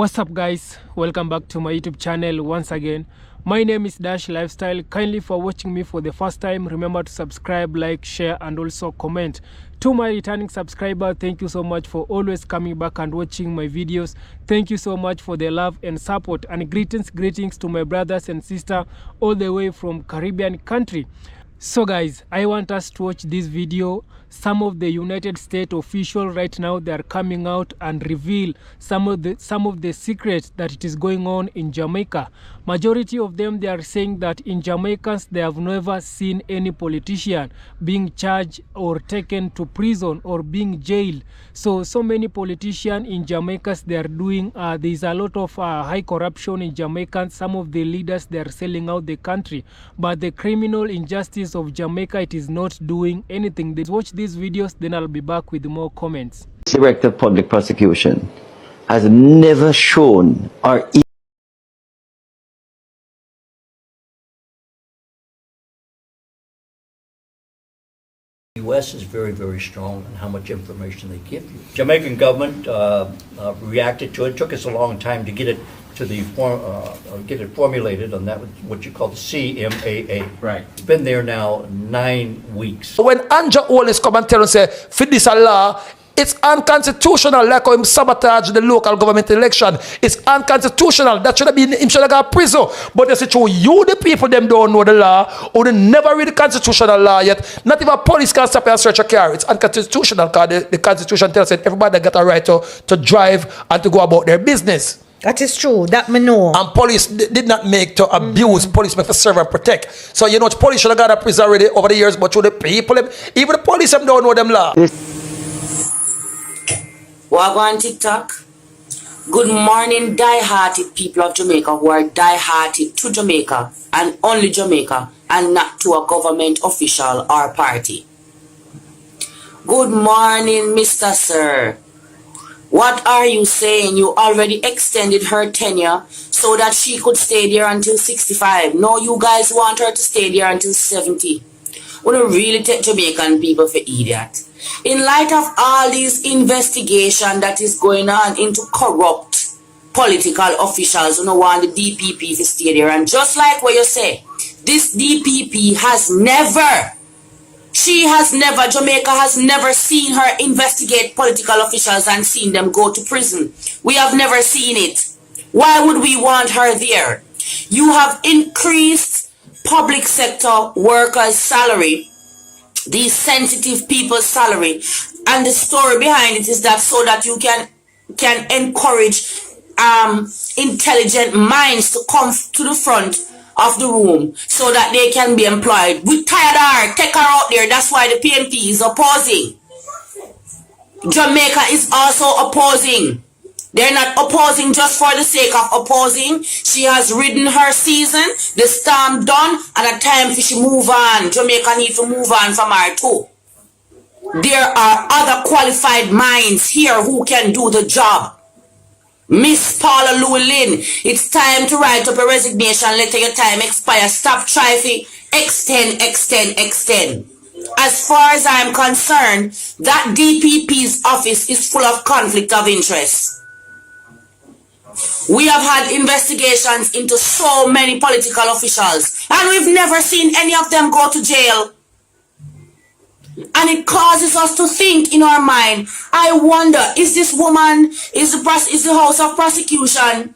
What's up guys, welcome back to my YouTube channel once again. My name is Dash Lifestyle. Kindly for watching me for the first time, remember to subscribe, like, share and also comment. To my returning subscriber, thank you so much for always coming back and watching my videos. Thank you so much for the love and support, and greetings to my brothers and sisters all the way from Caribbean country. So guys, I want us to watch this video. Some of the United States officials right now, they are coming out and reveal some of the secrets that it is going on in Jamaica. Majority of them, they are saying that in Jamaicans, they have never seen any politician being charged or taken to prison or being jailed. So many politicians in Jamaica, they are doing, there is a lot of high corruption in Jamaica. Some of the leaders, they are selling out the country. But the criminal injustice of Jamaica, it is not doing anything. Let's watch these videos, then I'll be back with more comments. Director of Public Prosecution has never shown or The U.S. is very, very strong in how much information they give you. Jamaican government reacted to it. It took us a long time to get it to the get it formulated on that, what you call the CMAA. Right. It's been there now 9 weeks. So when Anja Holnes come and tell us, say, for this a law, it's unconstitutional, like how him sabotage the local government election. It's unconstitutional. That should have been, him should have got prison. But they say, you the people, them don't know the law, or they never read the constitutional law yet. Not even police can stop and search a car. It's unconstitutional because the constitution tells that everybody got a right to drive and to go about their business. That is true. That me know. And police did not make to abuse. Police make to serve and protect. So you know, police should have got a prison already over the years, but to the people, even the police them don't know them law. Wagwan TikTok. Good morning, die-hearted people of Jamaica who are die-hearted to Jamaica and only Jamaica and not to a government official or party. Good morning, Mr. Sir. What are you saying? You already extended her tenure so that she could stay there until 65. No, you guys want her to stay there until 70. We don't really take Jamaican people for idiot. In light of all these investigation that is going on into corrupt political officials who don't want the DPP to stay there, and just like what you say, this DPP has never, Jamaica has never seen her investigate political officials and seen them go to prison. We have never seen it. Why would we want her there? You have increased public sector workers' salary, these sensitive people's salary, and the story behind it is that so that you can encourage intelligent minds to come to the front of the room so that they can be employed. We tired her, take her out there. That's why the PNP is opposing. Jamaica is also opposing. They're not opposing just for the sake of opposing. She has ridden her season, the storm done, and a time for she move on. Jamaica need to move on from her too. There are other qualified minds here who can do the job. Miss Paula Llewellyn, it's time to write up a resignation letter. Your time expire. Stop trying to extend. As far as I'm concerned, that DPP's office is full of conflict of interest. We have had investigations into so many political officials, and we've never seen any of them go to jail. And it causes us to think in our mind, I wonder, is this woman, is the House of Prosecution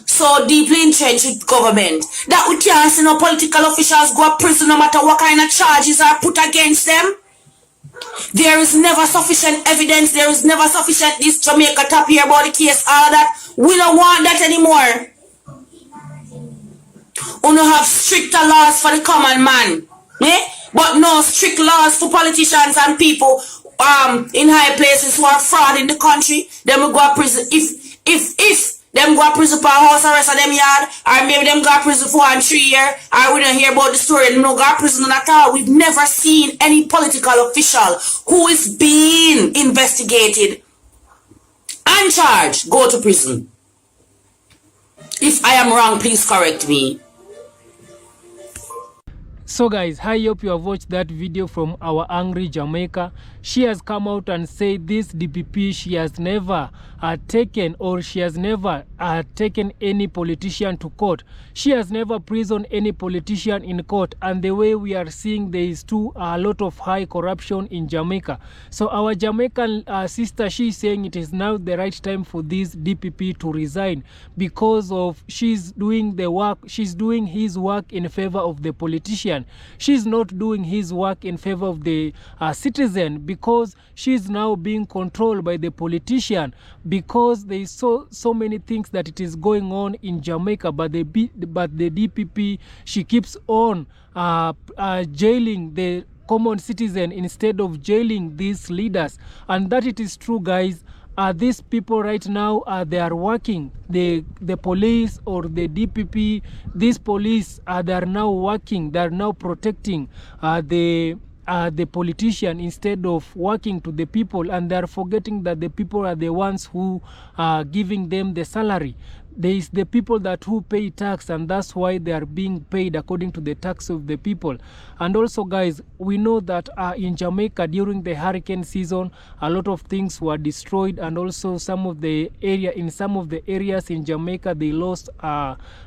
so deeply entrenched with government that we can't see no political officials go to prison no matter what kind of charges are put against them? There is never sufficient evidence. There is never sufficient this Jamaica top here about the case, all that. We don't want that anymore. We don't have stricter laws for the common man. But no strict laws for politicians and people in high places who are fraud in the country. Them will go to prison. If them go to prison for house arrest of them yard, or maybe them go to prison for 1 and 3 years, or we don't hear about the story, them no go to prison at all. We've never seen any political official who is being investigated and charged go to prison. If I am wrong, please correct me. So guys, I hope you have watched that video from our angry Jamaica. She has come out and said this DPP, she has never taken, or she has never taken any politician to court. She has never prisoned any politician in court, and the way we are seeing, there is a lot of high corruption in Jamaica. So our Jamaican sister, she is saying it is now the right time for this DPP to resign, because of she's doing the work, she's doing his work in favor of the politician. She's not doing his work in favor of the citizen, because she's now being controlled by the politician, because there is so many things that it is going on in Jamaica. But the DPP, she keeps on jailing the common citizen instead of jailing these leaders. And that it is true, guys. These people right now, they are working, the police or the DPP, these police, they are now working, they are now protecting the politician instead of working to the people, and they are forgetting that the people are the ones who are giving them the salary. There is the people who pay tax, and that's why they are being paid according to the tax of the people. And also, guys, we know that in Jamaica during the hurricane season, a lot of things were destroyed, and also in some of the areas in Jamaica, they lost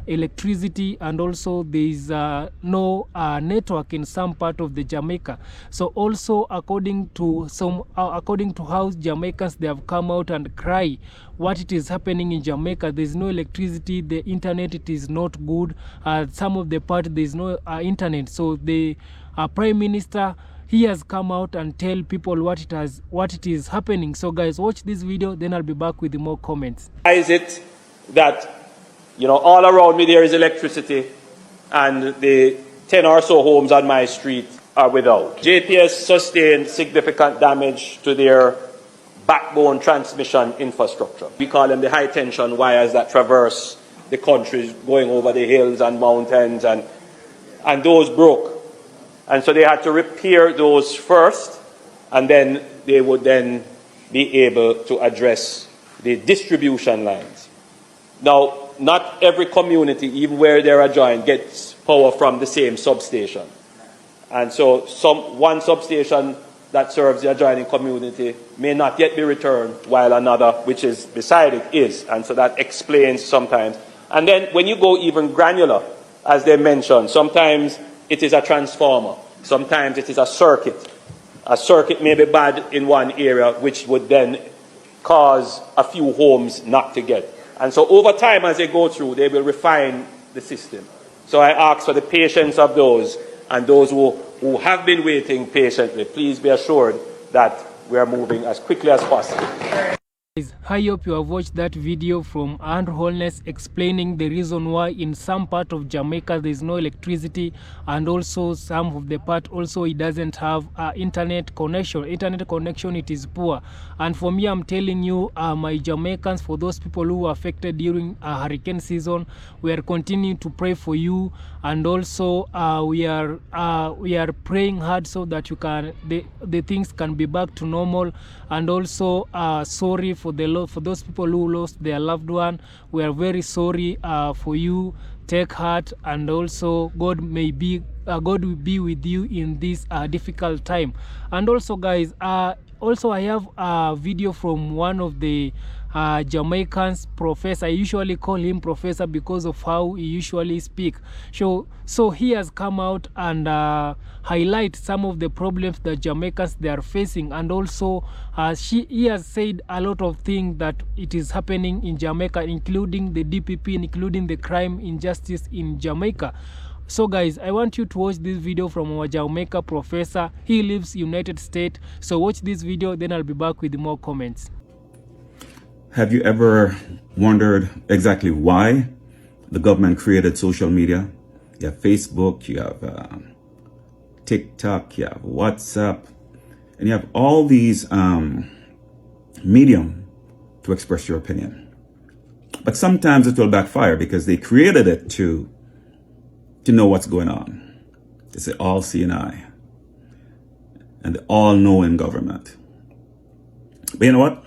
electricity, and also there is no network in some part of the Jamaica. So also, according to how Jamaicans, they have come out and cry what it is happening in Jamaica. There is no electricity, the internet, it is not good. Some of the part, there is no internet. So the Prime Minister, he has come out and tell people what it is happening. So guys, watch this video, then I'll be back with more comments. Why is it that, you know, all around me there is electricity, and the 10 or so homes on my street are without? JPS sustained significant damage to their backbone transmission infrastructure. We call them the high tension wires that traverse the country, going over the hills and mountains, and those broke. And so they had to repair those first, and then they would then be able to address the distribution lines. Now, not every community, even where they're adjoined, gets power from the same substation. And so one substation that serves the adjoining community may not yet be returned, while another, which is beside it, is. And so that explains sometimes. And then when you go even granular, as they mentioned, sometimes it is a transformer. Sometimes it is a circuit. A circuit may be bad in one area, which would then cause a few homes not to get. And so over time, as they go through, they will refine the system. So I ask for the patience of those, and those who have been waiting patiently, please be assured that we are moving as quickly as possible. I hope you have watched that video from Holnes explaining the reason why in some part of Jamaica there is no electricity, and also some of the part also it doesn't have internet connection. Internet connection, it is poor. And for me, I'm telling you, my Jamaicans, for those people who were affected during hurricane season, we are continuing to pray for you, and also we are praying hard so that the things can be back to normal. And also sorry for those people who lost their loved one. We are very sorry for you. Take heart, and also God will be with you in this difficult time. And also, guys, also I have a video from one of the Jamaicans, professor. I usually call him professor because of how he usually speak. So he has come out and highlight some of the problems that Jamaicans they are facing, and also he has said a lot of things that it is happening in Jamaica, including the DPP, including the crime injustice in Jamaica. So guys, I want you to watch this video from our Jamaica professor. He lives United States. So watch this video, then I'll be back with more comments. Have you ever wondered exactly why the government created social media? You have Facebook, you have TikTok, you have WhatsApp, and you have all these medium to express your opinion. But sometimes it will backfire, because they created it to know what's going on. It's the all-seeing eye and the all-knowing government. But you know what?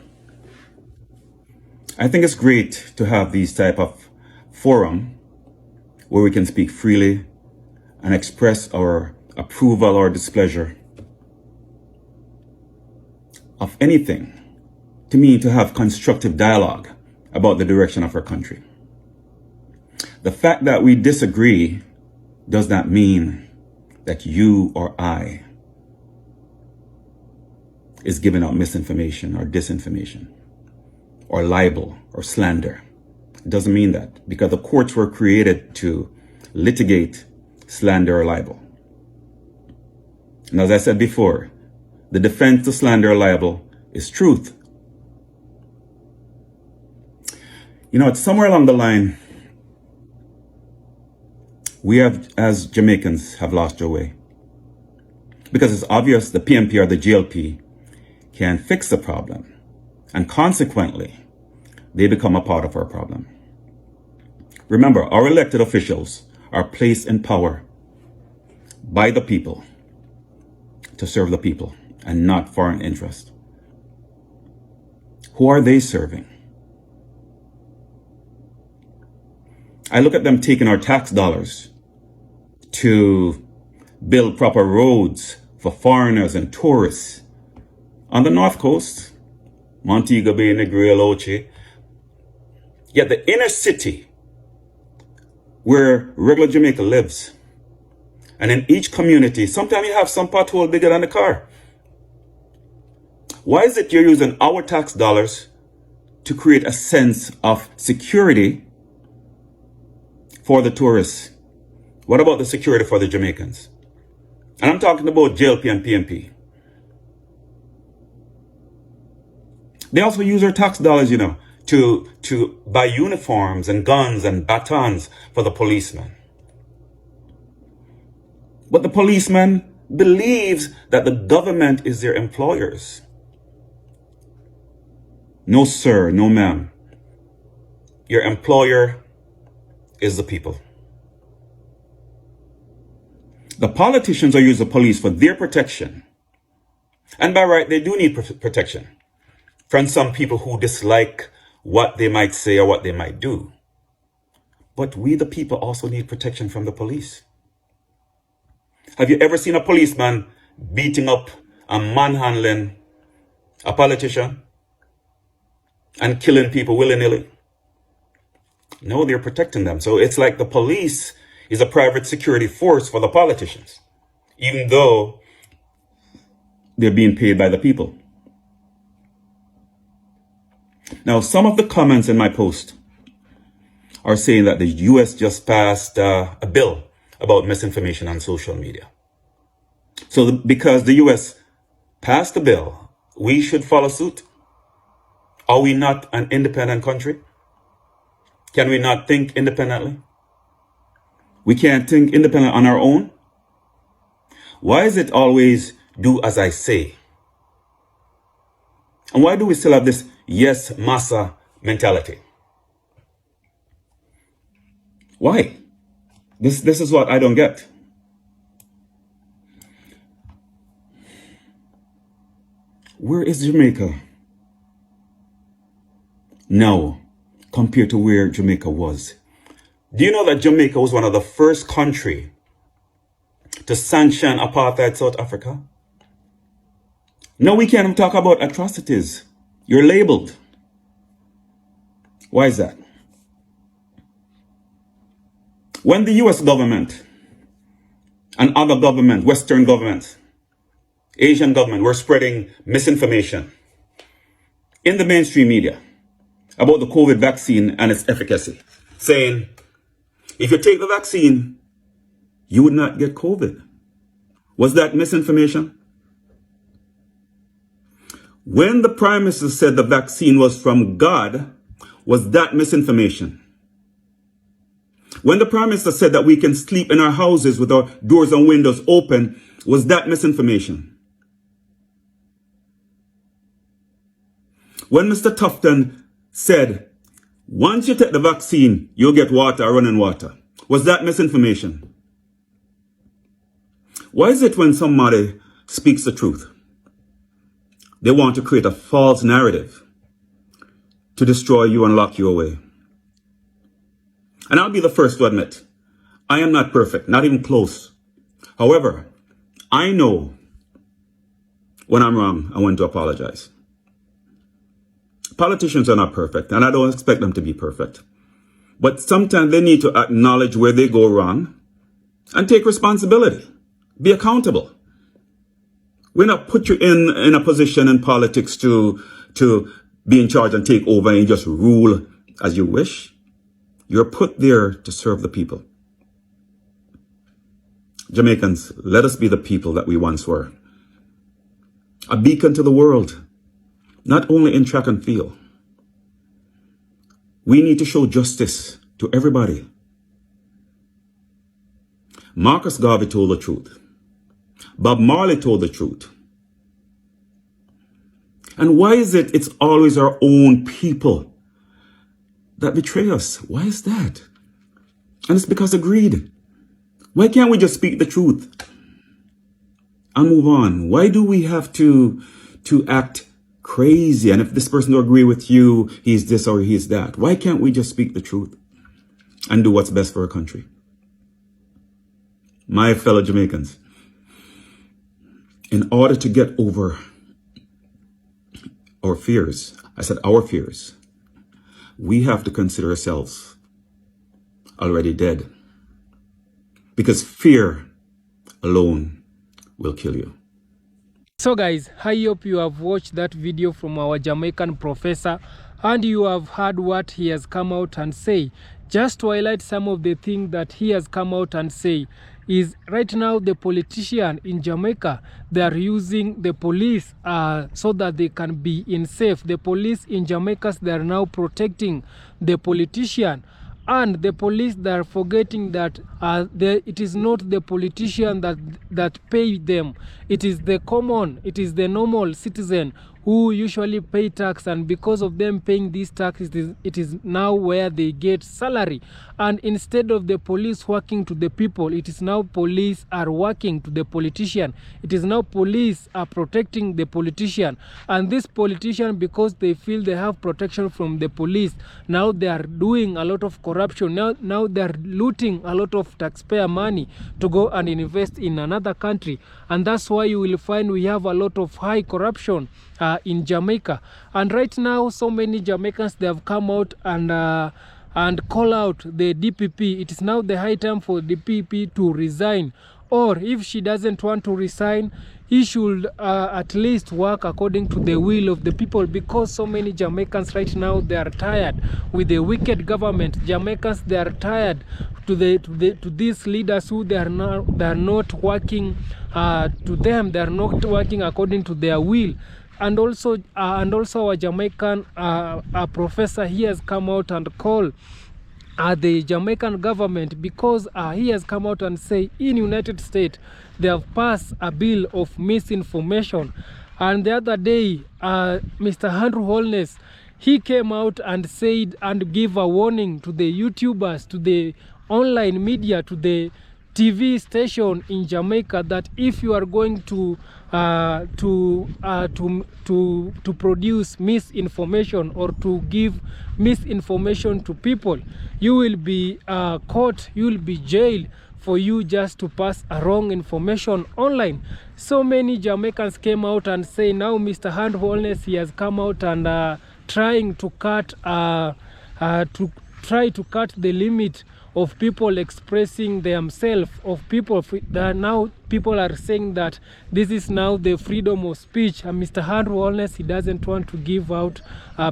I think it's great to have these type of forum where we can speak freely and express our approval or displeasure of anything, to me, to have constructive dialogue about the direction of our country. The fact that we disagree does not mean that you or I is giving out misinformation or disinformation or libel or slander. It doesn't mean that, because the courts were created to litigate slander or libel. And as I said before, the defense to slander or libel is truth. You know, it's somewhere along the line, we have, as Jamaicans, have lost our way. Because it's obvious the PNP or the GLP can't fix the problem. And consequently, they become a part of our problem. Remember, our elected officials are placed in power by the people to serve the people and not foreign interest. Who are they serving? I look at them taking our tax dollars to build proper roads for foreigners and tourists on the North Coast, Montego Bay, Negril, Oche. Yet the inner city, where regular Jamaica lives, and in each community, sometimes you have some pothole bigger than the car. Why is it you're using our tax dollars to create a sense of security for the tourists? What about the security for the Jamaicans? And I'm talking about JLP and PNP. They also use our tax dollars, you know, to buy uniforms and guns and batons for the policemen. But the policeman believes that the government is their employers. No, sir, no, ma'am. Your employer is the people. The politicians are using the police for their protection. And by right, they do need protection from some people who dislike what they might say or what they might do. But we, the people, also need protection from the police. Have you ever seen a policeman beating up and manhandling a politician and killing people willy-nilly? No, they're protecting them. So it's like the police is a private security force for the politicians, even though they're being paid by the people. Now, some of the comments in my post are saying that the US just passed a bill about misinformation on social media. So because the US passed the bill, we should follow suit. Are we not an independent country? Can we not think independently? We can't think independently on our own? Why is it always do as I say? And why do we still have this yes, massa mentality? Why? This is what I don't get. Where is Jamaica now compared to where Jamaica was? Do you know that Jamaica was one of the first countries to sanction apartheid South Africa? Now we can't even talk about atrocities. You're labeled. Why is that? When the US government and other governments, Western governments, Asian government, were spreading misinformation in the mainstream media about the COVID vaccine and its efficacy, saying, if you take the vaccine, you would not get COVID. Was that misinformation? When the Prime Minister said the vaccine was from God, was that misinformation? When the Prime Minister said that we can sleep in our houses with our doors and windows open, was that misinformation? When Mr. Tufton said, once you take the vaccine, you'll get water, running water, was that misinformation? Why is it when somebody speaks the truth, they want to create a false narrative to destroy you and lock you away? And I'll be the first to admit, I am not perfect, not even close However, I know when I'm wrong, I want to apologize. Politicians are not perfect, and I don't expect them to be perfect. But sometimes they need to acknowledge where they go wrong and take responsibility. Be accountable. We're not put you in a position in politics to be in charge and take over and just rule as you wish. You're put there to serve the people. Jamaicans, let us be the people that we once were. A beacon to the world, not only in track and field. We need to show justice to everybody. Marcus Garvey told the truth. Bob Marley told the truth. And why is it it's always our own people that betray us? Why is that? And it's because of greed. Why can't we just speak the truth and move on? Why do we have to act crazy? And if this person don't agree with you, he's this or he's that. Why can't we just speak the truth and do what's best for our country? My fellow Jamaicans, in order to get over our fears, I said our fears, we have to consider ourselves already dead. Because fear alone will kill you. So guys, I hope you have watched that video from our Jamaican professor and you have heard what he has come out and say. Just to highlight some of the things that he has come out and say is right now the politician in Jamaica, they are using the police so that they can be in safe. The police in Jamaica, they are now protecting the politician. And the police, they are forgetting that it is not the politician that pay them. It is the common, it is the normal citizen who usually pay tax, and because of them paying these taxes, it is now where they get salary. And instead of the police working to the people, it is now police are working to the politician. It is now police are protecting the politician. And this politician, because they feel they have protection from the police, now they are doing a lot of corruption. Now they are looting a lot of taxpayer money to go and invest in another country. And that's why you will find we have a lot of high corruption in Jamaica. And right now, so many Jamaicans, they have come out and call out the DPP. It is now the high time for the DPP to resign. Or if she doesn't want to resign, he should at least work according to the will of the people, because so many Jamaicans right now, they are tired with the wicked government. Jamaicans, they are tired to these leaders who they are not working to them. They are not working according to their will. And also our Jamaican professor, he has come out and called the Jamaican government, because he has come out and say in United States they have passed a bill of misinformation. And the other day, Mr. Andrew Holnes, he came out and said and gave a warning to the YouTubers, to the online media, to the TV station in Jamaica, that if you are going to produce misinformation or to give misinformation to people, you will be caught, you will be jailed for you just to pass a wrong information online. So many Jamaicans came out and say now Mr. Holnes, he has come out and trying to cut to cut the limit of people expressing themselves, of people that now people are saying that this is now the freedom of speech. And Mr. Holnes, he doesn't want to give out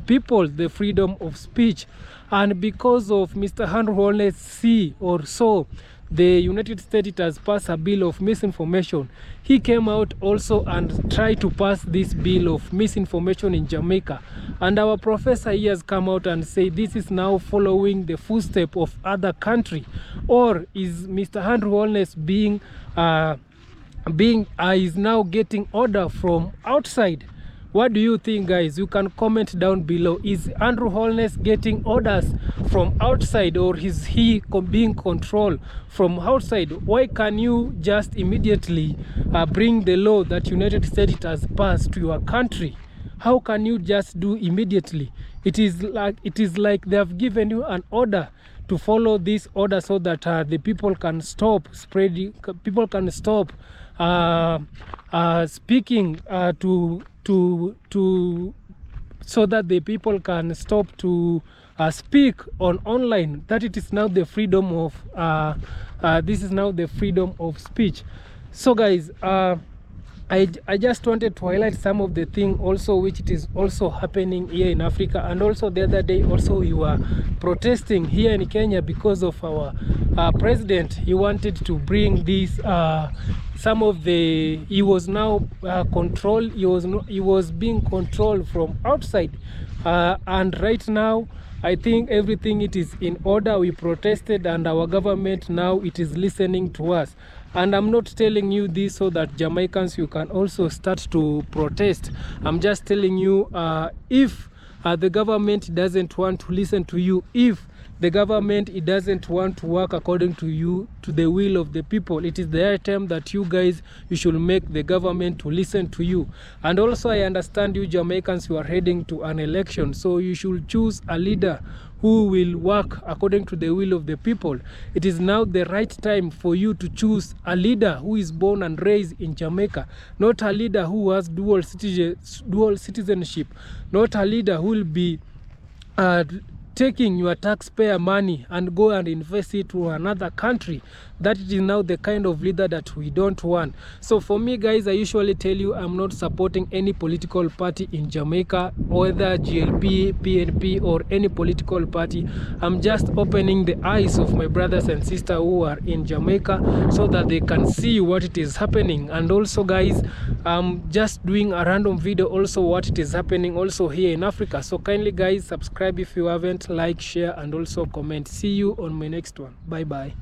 people the freedom of speech. And because of Mr. Holnes see or so, the United States, it has passed a bill of misinformation. He came out also and tried to pass this bill of misinformation in Jamaica. And our professor, he has come out and said this is now following the footsteps of other country, or is Mr. Holnes is now getting order from outside? What do you think, guys? You can comment down below. Is Andrew Holnes getting orders from outside, or is he being controlled from outside? Why can you just immediately bring the law that United States has passed to your country? How can you just do immediately? it is like they have given you an order to follow this order so that the people can stop spreading, people can stop speaking so that the people can stop to speak on online. That it is now the freedom of this is now the freedom of speech. So guys, I just wanted to highlight some of the thing also which it is also happening here in Africa. And also the other day also we were protesting here in Kenya because of our president. He wanted to bring this some of the, he was now controlled, he was being controlled from outside, and right now I think everything it is in order. We protested and our government now it is listening to us. And I'm not telling you this so that Jamaicans you can also start to protest. I'm just telling you if the government doesn't want to listen to you, if the government it doesn't want to work according to you, to the will of the people, it is the right time that you guys, you should make the government to listen to you. And also I understand you Jamaicans, you are heading to an election, so you should choose a leader who will work according to the will of the people. It is now the right time for you to choose a leader who is born and raised in Jamaica, not a leader who has dual citizenship, not a leader who will be taking your taxpayer money and go and invest it to another country. That is now the kind of leader that we don't want. So for me guys, I usually tell you I'm not supporting any political party in Jamaica, whether GLP, PNP or any political party. I'm just opening the eyes of my brothers and sisters who are in Jamaica so that they can see what it is happening. And also guys, I'm just doing a random video also what it is happening also here in Africa. So kindly guys, subscribe if you haven't, like, share and also comment. See you on my next one. Bye bye.